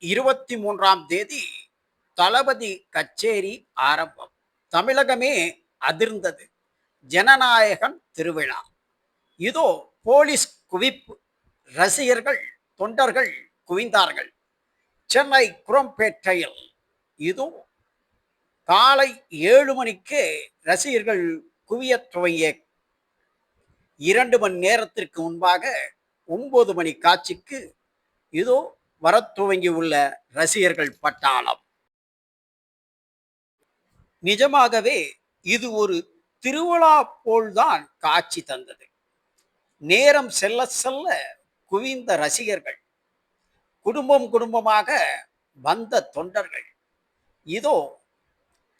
23ஆம் தேதி தளபதி கச்சேரி ஆரம்பம். தமிழகமே அதிர்ந்தது. ஜனநாயகன் திருவிழா. இதோ போலீஸ் குவிப்பு. ரசிகர்கள், தொண்டர்கள் குவிந்தார்கள். சென்னை குரோம்பேட்டையில் இதோ காலை 7 மணிக்கே ரசிகர்கள் குவியத் துவங்கிய 2 மணி நேரத்திற்கு முன்பாக 9 மணி காட்சிக்கு இதோ வரத் துவங்கியுள்ள ரசிகர்கள் பட்டாளம். நிஜமாகவே இது ஒரு திருவிழா போல்தான் காட்சி தந்தது. நேரம் செல்ல செல்ல குவிந்த ரசிகர்கள், குடும்பம் குடும்பமாக வந்த தொண்டர்கள், இதோ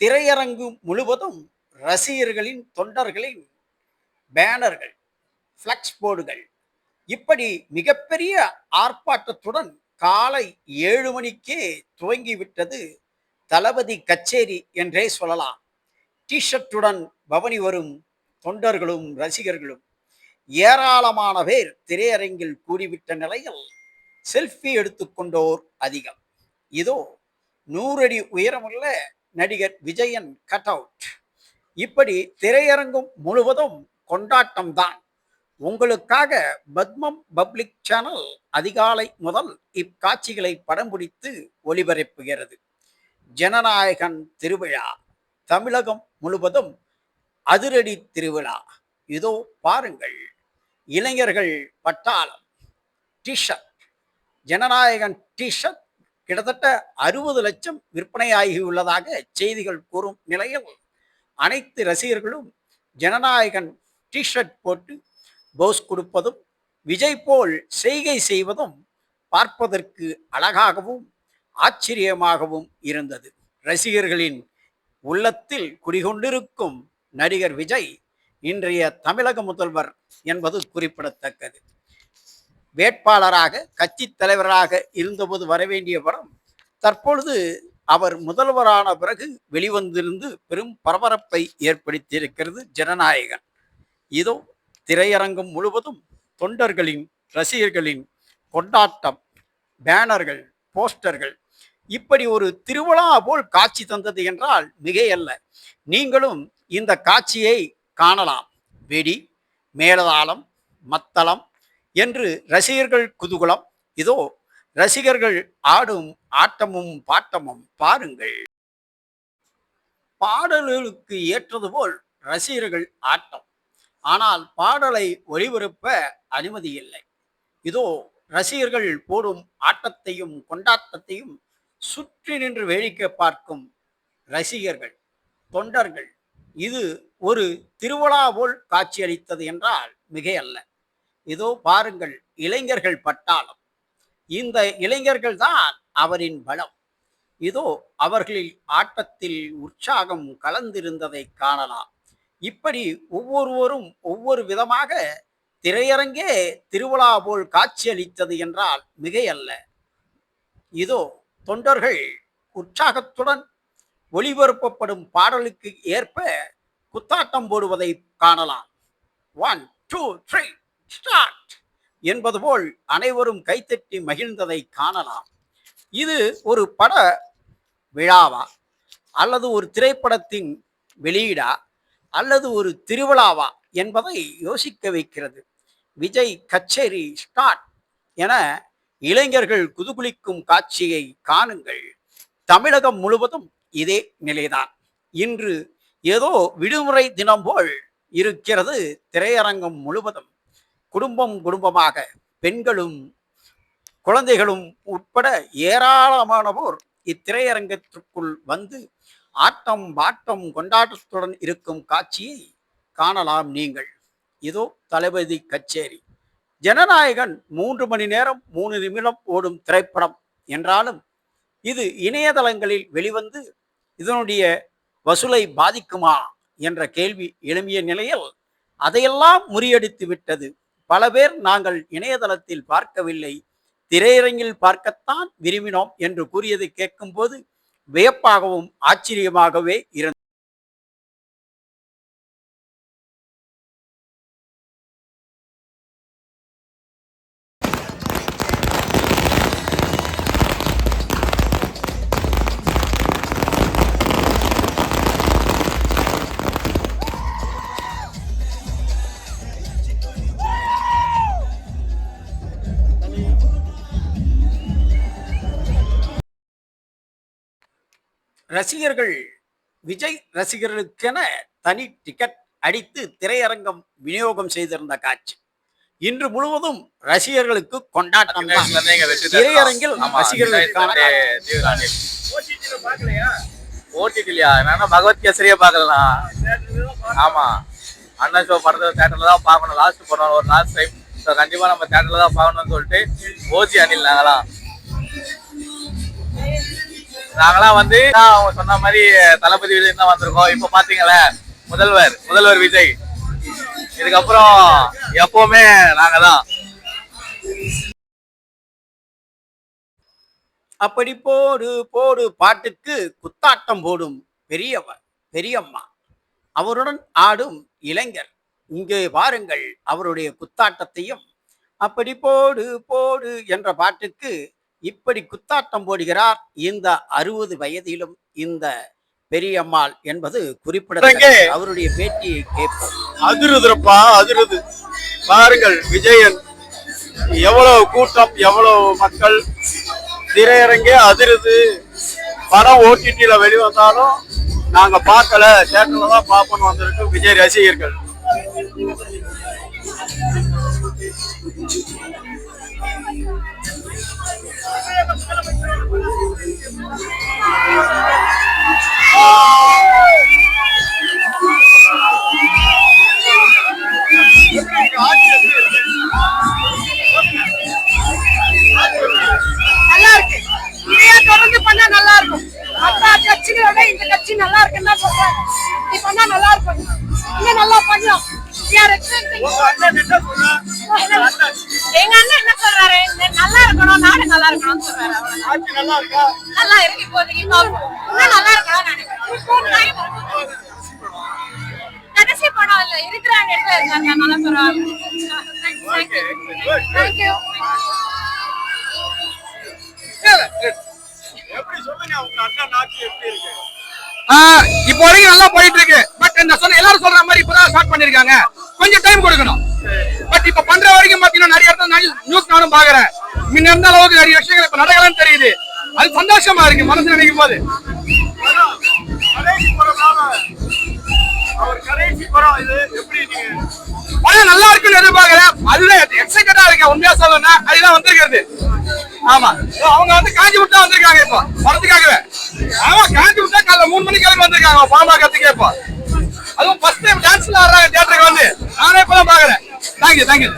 திரையரங்கு முழுவதும் ரசிகர்களின், தொண்டர்களின் பேனர்கள், பிளக்ஸ் போர்டுகள், இப்படி மிகப்பெரிய ஆர்ப்பாட்டத்துடன் காலை 7 மணிக்கே துவங்கிவிட்டது தளபதி கச்சேரி என்றே சொல்லலாம். டிஷர்ட்டுடன் பவனி வரும் தொண்டர்களும் ரசிகர்களும் ஏராளமான பேர் திரையரங்கில் கூடிவிட்ட நிலையில் செல்ஃபி எடுத்துக்கொண்டோர் அதிகம். இதோ 100 அடி உயரமுள்ள நடிகர் விஜயன் கட் அவுட். இப்படி திரையரங்கும் முழுவதும் கொண்டாட்டம்தான். உங்களுக்காக பத்மம் பப்ளிக் சேனல் அதிகாலை முதல் இக்காட்சிகளை படம் பிடித்து ஒளிபரப்புகிறது. ஜனநாயகன் திருவிழா தமிழகம் முழுவதும் அதிரடி திருவிழா. இதோ பாருங்கள், இளைஞர்கள் பட்டாளம், டிஷர்ட், ஜனநாயகன் டிஷர்ட் கிட்டத்தட்ட 60 லட்சம் விற்பனையாகியுள்ளதாக செய்திகள் கூறும் நிலையில் அனைத்து ரசிகர்களும் ஜனநாயகன் டிஷர்ட் போட்டு போஸ் கொடுப்பதும், விஜய் போல் செய்கை செய்வதும் பார்ப்பதற்கு அழகாகவும் ஆச்சரியமாகவும் இருந்தது. ரசிகர்களின் உள்ளத்தில் குடிகொண்டிருக்கும் நடிகர் விஜய் இன்றைய தமிழக முதல்வர் என்பது குறிப்பிடத்தக்கது. வேட்பாளராக, கட்சி தலைவராக இருந்தபோது வரவேண்டிய படம் தற்பொழுது அவர் முதல்வரான பிறகு வெளிவந்திருந்து பெரும் பரபரப்பை ஏற்படுத்தியிருக்கிறது ஜனநாயகன். இதோ திரையரங்கம் முழுவதும் தொண்டர்களின், ரசிகர்களின் கொண்டாட்டம், பேனர்கள், போஸ்டர்கள், இப்படி ஒரு திருவிழா போல் காட்சி தந்தது என்றால் மிகையல்ல. நீங்களும் இந்த காட்சியை காணலாம். வெடி, மேளதாளம், மத்தளம் என்று ரசிகர்கள் குதூகலம். இதோ ரசிகர்கள் ஆடும் ஆட்டமும் பாட்டமும் பாருங்கள். பாடல்களுக்கு ஏற்றது போல் ரசிகர்கள் ஆட்டம். ஆனால் பாடலை ஒளிபரப்ப அனுமதி இல்லை. இதோ ரசிகர்கள் போடும் ஆட்டத்தையும் கொண்டாட்டத்தையும் சுற்றி நின்று வேடிக்கை பார்க்கும் ரசிகர்கள், தொண்டர்கள். இது ஒரு திருவிழா போல் காட்சியளித்தது என்றால் மிகையல்ல. இதோ பாருங்கள், இளைஞர்கள் பட்டாளம். இந்த இளைஞர்கள் தான் அவரின் பலம். இதோ அவர்களில் ஆட்டத்தில் உற்சாகம் கலந்திருந்ததை காணலாம். இப்படி ஒவ்வொருவரும் ஒவ்வொரு விதமாக திரையரங்கே திருவிழா போல் காட்சியளித்தது என்றால் மிகையல்ல. இதோ தொண்டர்கள் உற்சாகத்துடன் ஒளிபரப்பப்படும் பாடலுக்கு ஏற்ப குத்தாட்டம் போடுவதை காணலாம். 1 2 3 ஸ்டார்ட் என்பது போல் அனைவரும் கைத்தட்டி மகிழ்ந்ததை காணலாம். இது ஒரு பட விழாவா, அல்லது ஒரு திரைப்படத்தின் வெளியீடா, அல்லது ஒரு திருவிழாவா என்பதை யோசிக்க வைக்கிறது. விஜய் கச்சேரி ஸ்டார்ட் என இளைஞர்கள் குதுகுலிக்கும் காட்சியை காணுங்கள். தமிழகம் முழுவதும் இதே நிலைதான். இன்று ஏதோ விடுமுறை தினம் போல் இருக்கிறது. திரையரங்கம் முழுவதும் குடும்பம் குடும்பமாக பெண்களும் குழந்தைகளும் உட்பட ஏராளமானவோர் இத்திரையரங்கத்திற்குள் வந்து ஆட்டம் பாட்டம் கொண்டாட்டத்துடன் இருக்கும் காட்சியை காணலாம் நீங்கள். இதோ தளபதி கச்சேரி. ஜனநாயகன் 3 மணி நேரம் 3 நிமிடம் ஓடும் திரைப்படம் என்றாலும் இது இணையதளங்களில் வெளிவந்து இதனுடைய வசூலை பாதிக்குமா என்ற கேள்வி எழும்பிய நிலையில் அதையெல்லாம் முறியடித்து விட்டது. பல பேர் நாங்கள் இணையதளத்தில் பார்க்கவில்லை, திரையரங்கில் பார்க்கத்தான் விரும்பினோம் என்று கூறியதை கேட்கும்போது வியப்பாகவும் ஆச்சரியமாகவே இருந்தது. ரசிகர்கள் விஜய் ரசிகர்களுக்கென தனி டிக்கெட் அடித்து திரையரங்கம் விநியோகம் செய்திருந்த காட்சி. இன்று முழுவதும் ரசிகர்களுக்கு கொண்டாட்டம் தான். திரையரங்கில் ரசிகர்களுக்கான ஓடிடிலையா என்னன்னா பகவத் கேசரியே பார்க்கலாம். ஆமா, அண்ணா ஷோ படத்தை தேட்டர்ல தான் பார்க்கணும். லாஸ்ட் படம் ஒரு லாஸ்ட் டைம், ஸோ கண்டிப்பா நம்ம தேட்டர்ல தான் பார்க்கணும்னு சொல்லிட்டு ஓஜி அணில் நாங்களாம் வந்து அவங்க சொன்ன மாதிரி தளபதி விஜய் தான் வந்திருக்கோம். இப்ப பாத்தீங்களே முதல்வர் விஜய். இதுக்கப்புறம் எப்பவுமே நாங்க தான். அப்படி போடு போடு பாட்டுக்கு குத்தாட்டம் போடும் பெரியவர் பெரியம்மா, அவருடன் ஆடும் இளைஞர். இங்கே பாருங்கள் அவருடைய குத்தாட்டத்தையும். அப்படி போடு போடு என்ற பாட்டுக்கு இப்படி குத்தாட்டம் போடுகிறார் இந்த 60 வயதிலும் இந்த பெரியம்மாள் என்பது குறிப்பிடத்தக்கது. அவருடைய பேட்டியை கேட்போம். அதிருதுப்பா, அதிருது. பாருங்கள் விஜயன், எவ்வளவு கூட்டம், எவ்வளவு மக்கள், திரையரங்கே அதிருது. படம் ஓடிடியில வெளிவந்தாலும் நாங்க பார்க்கல, தேட்டர்ல தான் பார்ப்போம்னு வந்திருக்கோம் விஜய் ரசிகர்கள். நல்லா இருக்கு. இதையே தொடர்ந்து பண்ணா நல்லா இருக்கும். மற்ற கட்சிகளோட இந்த கட்சி நல்லா இருக்குன்னு தான் சொல்றாங்க. இது பண்ணா நல்லா இருக்கும், இன்னும் நல்லா பண்ணலாம். எங்க அண்ணன் என்ன சொல்றாரு, நல்லா இருக்கணும், நாடு நல்லா இருக்கணும்னு சொல்றாரு. நல்லா இருக்கு இப்போதைக்கு, இன்னும் நல்லா இருக்கணும்னு நினைக்கிறேன். கடைசி படம் இல்ல, இருக்கிற இடத்துல இருக்காங்க, நல்லா பரவாயில்ல. தேங்க்யூ. இப்போ வரைக்கும் நல்லா போயிட்டு இருக்கு. பட் இந்த எல்லாரும் சொல்ற மாதிரி இப்பதான் ஸ்டார்ட் பண்ணிருக்காங்க, கொஞ்சம் டைம் கொடுக்கணும். பட் இப்ப பண்ற வரைக்கும் பாத்தீங்கன்னா நிறைய இடத்துல நியூஸ் நானும் பாக்குறேன். முன்ன இருந்த அளவுக்கு நிறைய விஷயங்கள் இப்ப நடக்கலன்னு தெரியுது. அது சந்தோஷமா இருக்கு மனசு நினைக்கும் போது. படம் நல்லா இருக்குன்னு எதிர்பார்க்கிறேன். அதுதான் எக்ஸைட்டடா இருக்கேன். உண்மையா சொல்லணும்னா அதுதான் வந்திருக்கிறது. ஆமா, அவங்க வந்து காஞ்சி விட்டா வந்திருக்காங்க இப்போ படத்துக்காகவே. ஆமா, காஞ்சி விட்டா காலைல 3 மணிக்கு கிளம்பி வந்திருக்காங்க படம் பார்க்கறதுக்கு. இப்போ அதுவும் ஃபர்ஸ்ட் டைம் டான்ஸ்ல ஆடுறாங்க தியேட்டருக்கு வந்து. நானே இப்பதான் பாக்குறேன். தேங்க்யூ.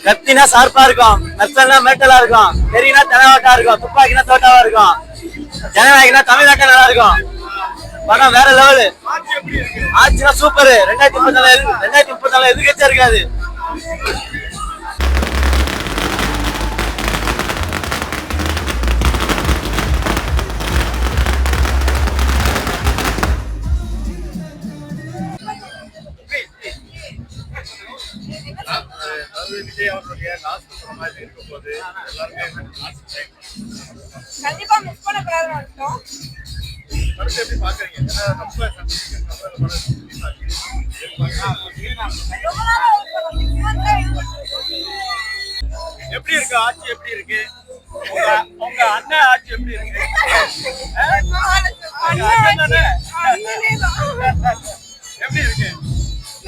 கத்தினா ஷார்ப்பா இருக்கும், நத்தல்னா மேட்டலா இருக்கும், தெரியினா தெனவாட்டா இருக்கும், துப்பாக்கினா தோட்டாவா இருக்கும், ஜனநாயகனா தமிழ்நாட்டா நல்லா இருக்கும். படம் வேற லெவலு. ஆச்சுன்னா சூப்பரு. 2034 எதிர்கட்சியா இருக்காது. கண்டிப்பா மிஸ் பண்ணக்கூடாதுன்னு அர்த்தம். எப்படி இருக்கு ஆட்சி? எப்படி இருக்கு உங்க அண்ணன் ஆட்சி? எப்படி இருக்கு? எப்படி இருக்கு?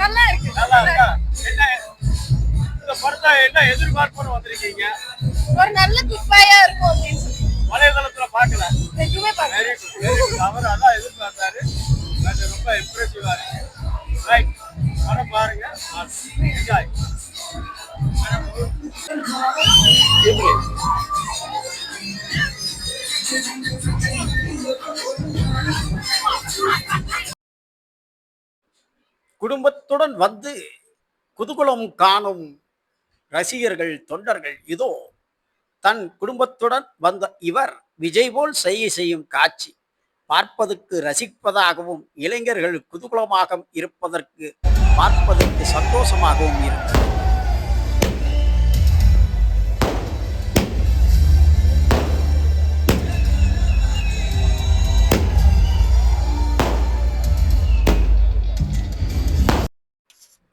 நல்லா இருக்கு. நல்லா இருக்கா? என்ன இந்த படத்தை என்ன எதிர்பார்ப்புன்னு வந்திருக்கீங்க? ஒரு நல்ல குப்பாயா இருக்கும் அப்படின்னு சொல்லி வலைதளத்துல பாக்கல, எதுவுமே பாக்கல. அவர் அதான் எதிர்பார்த்தாரு. அது ரொம்ப இம்ப்ரெசிவா இருக்கு. ரைட், படம் பாருங்க, என்ஜாய். குடும்பத்துடன் வந்து குதூகலம் காணும் ரசிகர்கள் தொண்டர்கள். இதோ தன் குடும்பத்துடன் வந்த இவர் விஜய் போல் செய்கை செய்யும் காட்சி பார்ப்பதற்கு ரசிப்பதாகவும், இளைஞர்கள் குதூகலமாக இருப்பதற்கு பார்ப்பதற்கு சந்தோஷமாகவும் இருக்கிறது.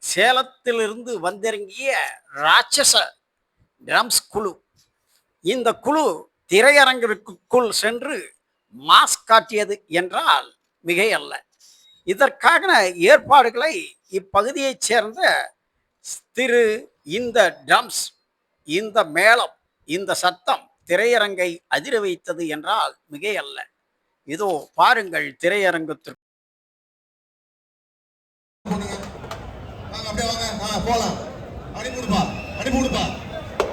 சேலத்திலிருந்து வந்திறங்கிய ராட்சச டிரம்ஸ் குழு. இந்த குழு திரையரங்கிற்குள் சென்று மாஸ் காட்டியது என்றால் மிகையல்ல. இதற்கான ஏற்பாடுகளை இப்பகுதியைச் சேர்ந்த திரு இந்த ட்ரம்ஸ், இந்த மேளம், இந்த சத்தம் திரையரங்கை அதிர வைத்தது என்றால் மிகையல்ல. இதோ பாருங்கள் திரையரங்கத்திற்கு. வாங்க அப்படியே வாங்க போலாம். அனுப்பிவிடுப்பா அனுப்பிவிடுப்பா.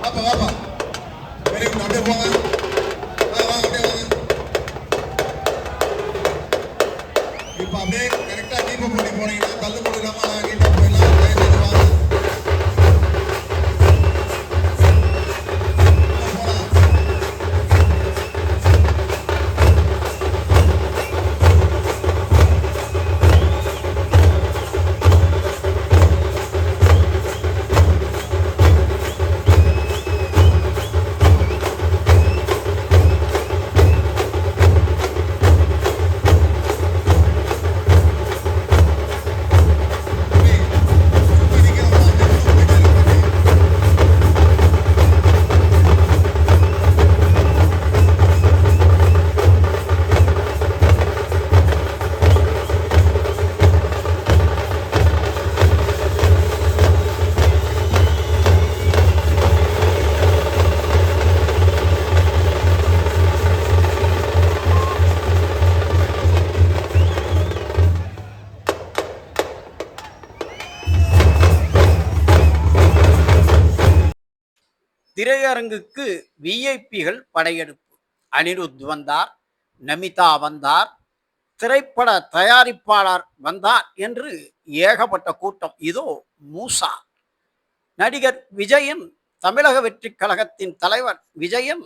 வாப்பா வாப்பா. Very good. அப்படியே போங்க. வாங்க அப்படியே வாங்க. இப்போ அப்படியே கரெக்டா டீப் பண்ணி போனீங்கன்னா தள்ளு முடியாம நீட்டா போயிடலாம். வாங்க போலாம். திரையரங்குக்கு விஐபிகள் படையெடுப்பு. அனிருத் வந்தார், நமிதா வந்தார், திரைப்பட தயாரிப்பாளர் வந்தார் என்று ஏகப்பட்ட கூட்டம். இதோ மூசா, நடிகர் விஜயன், தமிழக வெற்றி கழகத்தின் தலைவர் விஜயன்,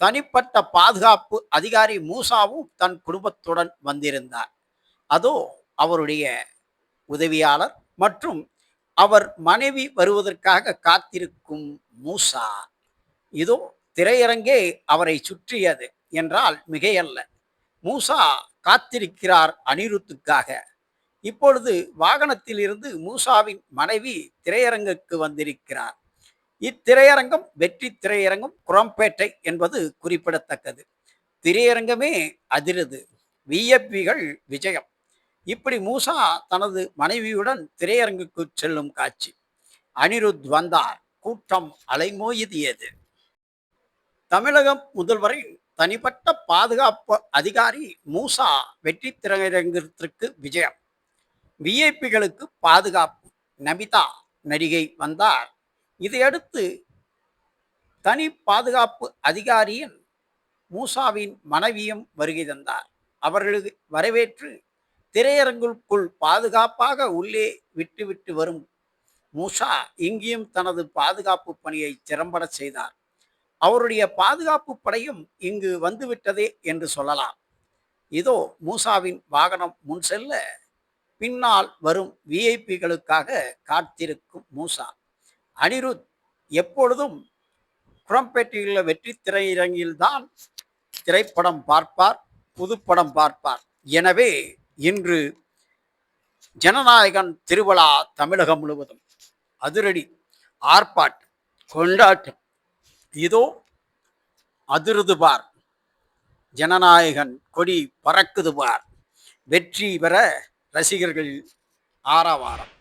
தனிப்பட்ட பாதுகாப்பு அதிகாரி மூசாவும் தன் குடும்பத்துடன் வந்திருந்தார். அதோ அவருடைய உதவியாளர் மற்றும் அவர் மனைவி வருவதற்காக காத்திருக்கும் மூசா. இதோ திரையரங்கே அவரை சுற்றியது என்றால் மிகையல்ல. மூசா காத்திருக்கிறார் அனிருத்துக்காக. இப்பொழுது வாகனத்தில் இருந்து மூசாவின் மனைவி திரையரங்குக்கு வந்திருக்கிறார். இத்திரையரங்கம் வெற்றி திரையரங்கம், குரம்பேட்டை என்பது குறிப்பிடத்தக்கது. திரையரங்கமே அதிரது, விஐபிகள் விஜயம். இப்படி மூசா தனது மனைவியுடன் திரையரங்குக்கு செல்லும் காட்சி. அனிருத் வந்தார், கூட்டம் அலைமோதியது. தமிழகம் முதல்வரின் தனிப்பட்ட பாதுகாப்பு அதிகாரி மூசா வெற்றி திரையரங்கத்திற்கு விஜயம். விஐபிகளுக்கு பாதுகாப்பு. நமிதா நடிகை வந்தார். இதையடுத்து தனி பாதுகாப்பு அதிகாரியின் மூசாவின் மனைவியும் வருகை தந்தார். அவர்களுக்கு வரவேற்று திரையரங்குக்குள் பாதுகாப்பாக உள்ளே விட்டுவிட்டு வரும் மூசா இங்கேயும் தனது பாதுகாப்பு பணியை திறம்பட செய்தார். அவருடைய பாதுகாப்பு படையும் இங்கு வந்துவிட்டதே என்று சொல்லலாம். இதோ மூசாவின் வாகனம் முன் செல்ல பின்னால் வரும் விஐபிகளுக்காக காத்திருக்கும் மூசா. அனிருத் எப்பொழுதும் குரம்பேட்டையில் வெற்றி திரையரங்கில்தான் திரைப்படம் பார்ப்பார், புதுப்படம் பார்ப்பார். எனவே இன்று ஜனநாயகன் திருவிழா தமிழகம் முழுவதும் அதிரடி, ஆர்ப்பாட்டம், கொண்டாட்டம். இதோ அதிருது பார், ஜனநாயகன் கொடி பறக்குது பார். வெற்றி பெற ரசிகர்கள் ஆரவாரம்.